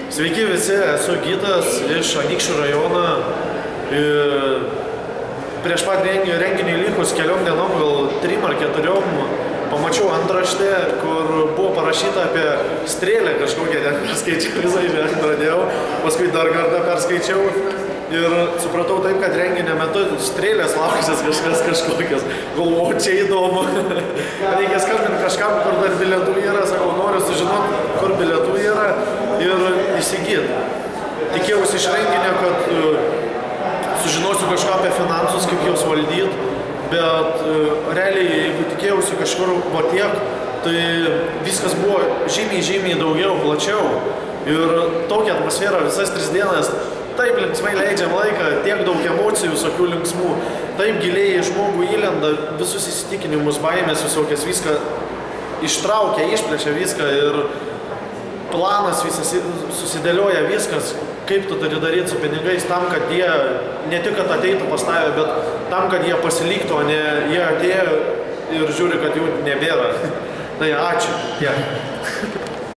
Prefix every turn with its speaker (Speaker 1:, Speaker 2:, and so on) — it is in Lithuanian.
Speaker 1: Sveiki visi, esu Gytas iš Anykščių rajono. Prieš pat renginį likus keliom dienom, gal 3 ar 4, pamačiau antraštę, kur buvo parašyta apie strėlę kažkokią, ten perskaičiau visą įvėk pradėjau, paskui dar kartą perskaičiau ir supratau taip, kad renginio metu strėlės lauksės kažkokios. Galvojau, čia įdomu. Reikia skambinti kažkam, kur dar bilietų yra, sakau, noriu sužinoti, kur bilietų yra ir įsigyti. Tikėjausi iš renginio, kad sužinosiu kažką apie finansus, kaip juos valdyti, bet realiai, jeigu tikėjausi kažkur va tiek, tai viskas buvo žymiai daugiau, plačiau. Ir tokia atmosfera visas 3 dienas, taip linksmai leidžiam laiką, tiek daug emocijų, visokių linksmų, taip giliai į žmogų įlenda, visus įsitikinimus, baimės, visokias viską ištraukia, išplečia viską ir planas visas susidėlioja viskas, kaip tu turi daryti su pinigais tam, kad jie ne tik kad ateitų pas tave, bet tam, kad jie pasiliktų, o ne jie atėjo ir žiūri, kad jų nebėra. Tai ačiū. Tiek.